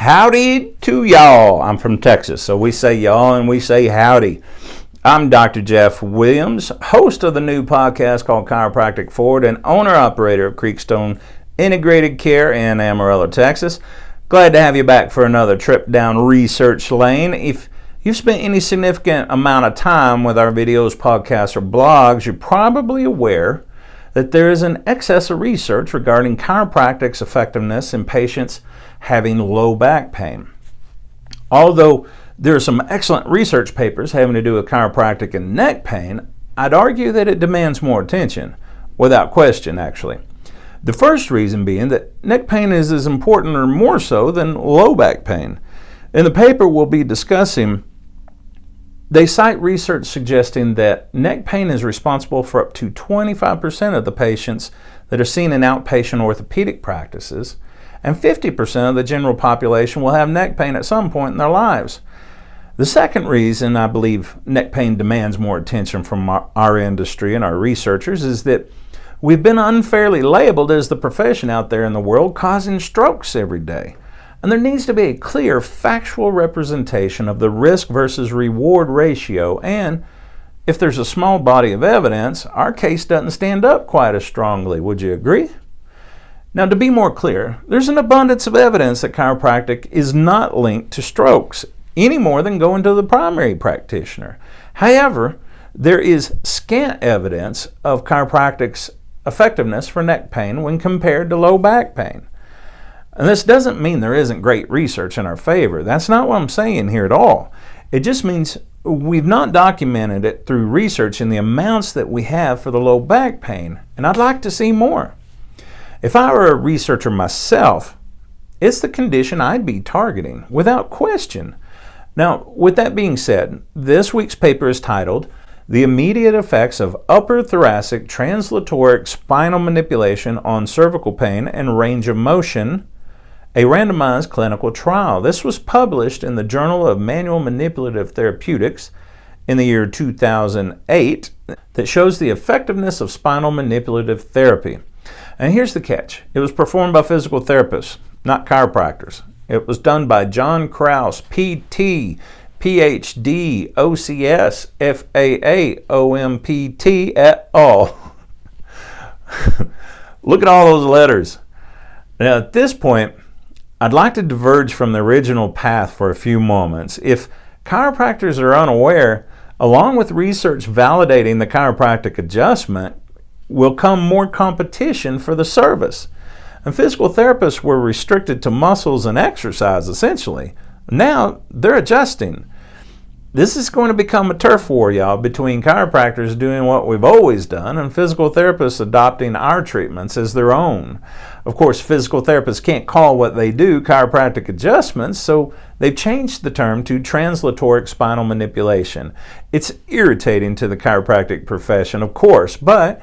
Howdy to y'all. I'm from Texas, so we say y'all and we say howdy. I'm Dr. Jeff Williams, host of the new podcast called Chiropractic Forward and owner-operator of Creekstone Integrated Care in Amarillo, Texas. Glad to have you back for another trip down research lane. If you've spent any significant amount of time with our videos, podcasts, or blogs, you're probably aware that there is an excess of research regarding chiropractic's effectiveness in patients having low back pain. Although there are some excellent research papers having to do with chiropractic and neck pain, I'd argue that it demands more attention, without question actually. The first reason being that neck pain is as important or more so than low back pain. In the paper we'll be discussing, they cite research suggesting that neck pain is responsible for up to 25% of the patients that are seen in outpatient orthopedic practices, and 50% of the general population will have neck pain at some point in their lives. The second reason I believe neck pain demands more attention from our industry and our researchers is that we've been unfairly labeled as the profession out there in the world causing strokes every day. And there needs to be a clear factual representation of the risk versus reward ratio, and if there's a small body of evidence, our case doesn't stand up quite as strongly. Would you agree? Now, to be more clear, there's an abundance of evidence that chiropractic is not linked to strokes any more than going to the primary practitioner. However, there is scant evidence of chiropractic's effectiveness for neck pain when compared to low back pain. And this doesn't mean there isn't great research in our favor. That's not what I'm saying here at all. It just means we've not documented it through research in the amounts that we have for the low back pain, and I'd like to see more. If I were a researcher myself, it's the condition I'd be targeting, without question. Now, with that being said, this week's paper is titled The Immediate Effects of Upper Thoracic Translatoric Spinal Manipulation on Cervical Pain and Range of Motion, a randomized clinical trial. This was published in the Journal of Manual Manipulative Therapeutics in the year 2008 that shows the effectiveness of spinal manipulative therapy. And here's the catch. It was performed by physical therapists, not chiropractors. It was done by John Krauss, PT, PhD, OCS, FAA, OMPT, et al. Look at all those letters. Now at this point, I'd like to diverge from the original path for a few moments. If chiropractors are unaware, along with research validating the chiropractic adjustment, will come more competition for the service. And physical therapists were restricted to muscles and exercise, essentially. Now, they're adjusting. This is going to become a turf war, y'all, between chiropractors doing what we've always done and physical therapists adopting our treatments as their own. Of course, physical therapists can't call what they do chiropractic adjustments, so they've changed the term to translatoric spinal manipulation. It's irritating to the chiropractic profession, of course, but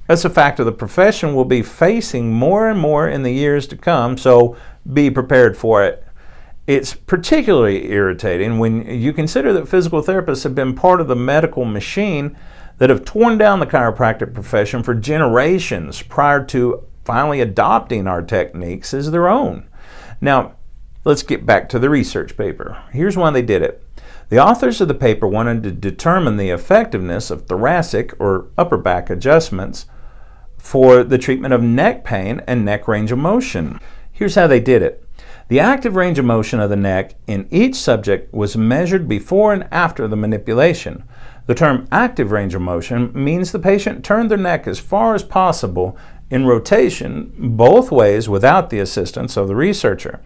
that's a fact of the profession we'll be facing more and more in the years to come, so be prepared for it. It's particularly irritating when you consider that physical therapists have been part of the medical machine that have torn down the chiropractic profession for generations prior to finally adopting our techniques as their own. Now, let's get back to the research paper. Here's why they did it. The authors of the paper wanted to determine the effectiveness of thoracic or upper back adjustments for the treatment of neck pain and neck range of motion. Here's how they did it. The active range of motion of the neck in each subject was measured before and after the manipulation. The term active range of motion means the patient turned their neck as far as possible in rotation both ways without the assistance of the researcher.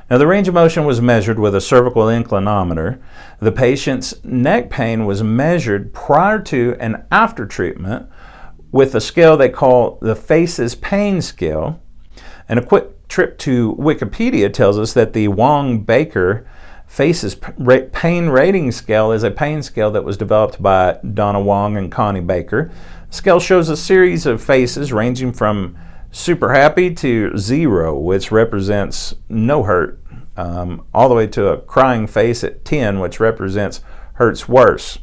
Now, the range of motion was measured with a cervical inclinometer. The patient's neck pain was measured prior to and after treatment with a scale they call the FACES pain scale. And a quick trip to Wikipedia tells us that the Wong-Baker FACES pain rating scale is a pain scale that was developed by Donna Wong and Connie Baker. The scale shows a series of faces ranging from super happy to 0, which represents no hurt, all the way to a crying face at 10, which represents hurts worse.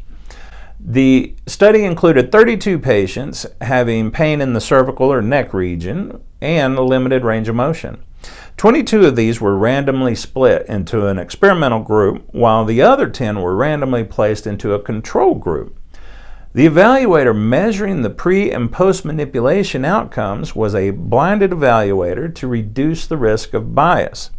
The study included 32 patients having pain in the cervical or neck region and a limited range of motion. 22 of these were randomly split into an experimental group, while the other 10 were randomly placed into a control group. The evaluator measuring the pre- and post-manipulation outcomes was a blinded evaluator to reduce the risk of bias.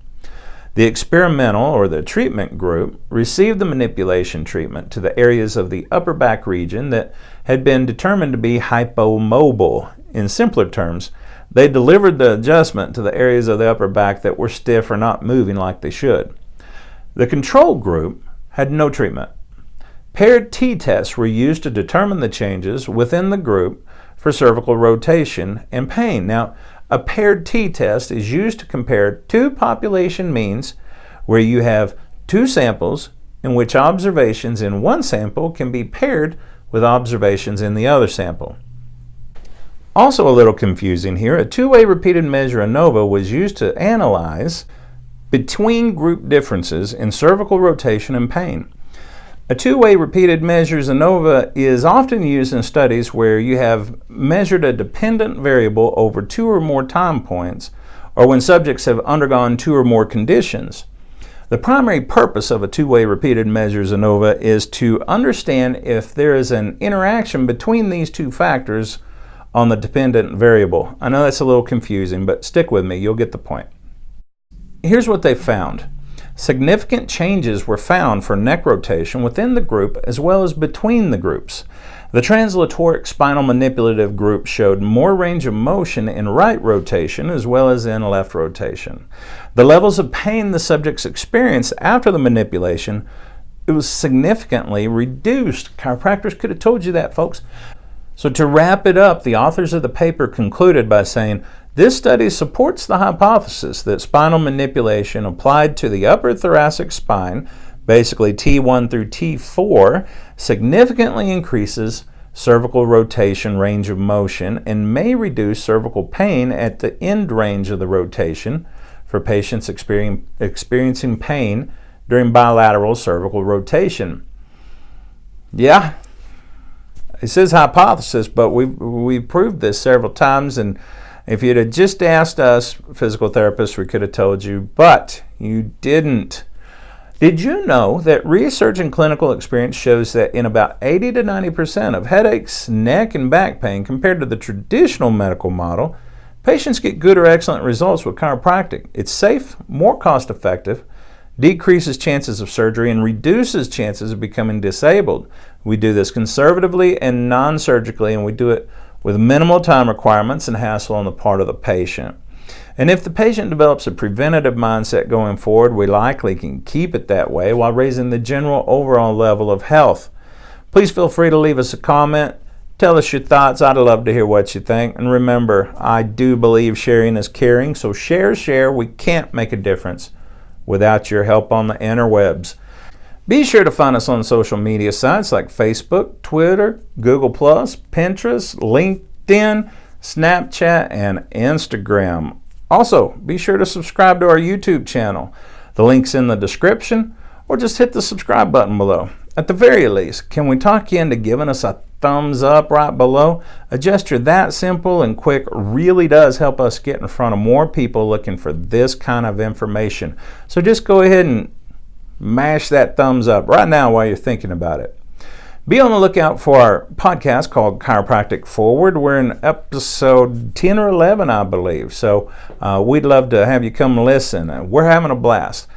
The experimental or the treatment group received the manipulation treatment to the areas of the upper back region that had been determined to be hypomobile. In simpler terms, they delivered the adjustment to the areas of the upper back that were stiff or not moving like they should. The control group had no treatment. Paired t-tests were used to determine the changes within the group for cervical rotation and pain. Now, a paired t-test is used to compare two population means where you have two samples in which observations in one sample can be paired with observations in the other sample. Also a little confusing here, a two-way repeated measure ANOVA was used to analyze between group differences in cervical rotation and pain. A two-way repeated measures ANOVA is often used in studies where you have measured a dependent variable over two or more time points, or when subjects have undergone two or more conditions. The primary purpose of a two-way repeated measures ANOVA is to understand if there is an interaction between these two factors on the dependent variable. I know that's a little confusing, but stick with me, you'll get the point. Here's what they found. Significant changes were found for neck rotation within the group as well as between the groups. The translatoric spinal manipulative group showed more range of motion in right rotation as well as in left rotation. The levels of pain the subjects experienced after the manipulation, it was significantly reduced. Chiropractors could have told you that, folks. So to wrap it up, the authors of the paper concluded by saying, this study supports the hypothesis that spinal manipulation applied to the upper thoracic spine, basically T1 through T4, significantly increases cervical rotation range of motion and may reduce cervical pain at the end range of the rotation for patients experiencing pain during bilateral cervical rotation. Yeah, it says hypothesis, but we've proved this several times, and if you'd have just asked us, physical therapists, we could have told you, but you didn't. Did you know that research and clinical experience shows that in about 80 to 90% of headaches, neck, and back pain compared to the traditional medical model, patients get good or excellent results with chiropractic? It's safe, more cost-effective, decreases chances of surgery, and reduces chances of becoming disabled. We do this conservatively and non-surgically, and we do it with minimal time requirements and hassle on the part of the patient. And if the patient develops a preventative mindset going forward, we likely can keep it that way while raising the general overall level of health. Please feel free to leave us a comment. Tell us your thoughts. I'd love to hear what you think. And remember, I do believe sharing is caring, so share. We can't make a difference without your help on the interwebs. Be sure to find us on social media sites like Facebook, Twitter, Google+, Pinterest, LinkedIn, Snapchat, and Instagram. Also, be sure to subscribe to our YouTube channel. The link's in the description, or just hit the subscribe button below. At the very least, can we talk you into giving us a thumbs up right below? A gesture that simple and quick really does help us get in front of more people looking for this kind of information. So just go ahead and mash that thumbs up right now while you're thinking about it. Be on the lookout for our podcast called Chiropractic Forward. We're in episode 10 or 11, I believe. So we'd love to have you come listen. We're having a blast.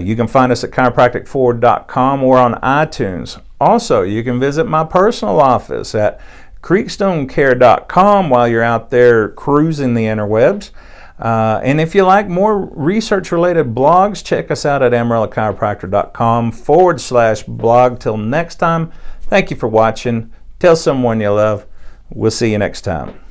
You can find us at chiropracticforward.com or on iTunes. Also, you can visit my personal office at creekstonecare.com while you're out there cruising the interwebs. And if you like more research-related blogs, check us out at amarillochiropractor.com/blog. Till next time, thank you for watching. Tell someone you love. We'll see you next time.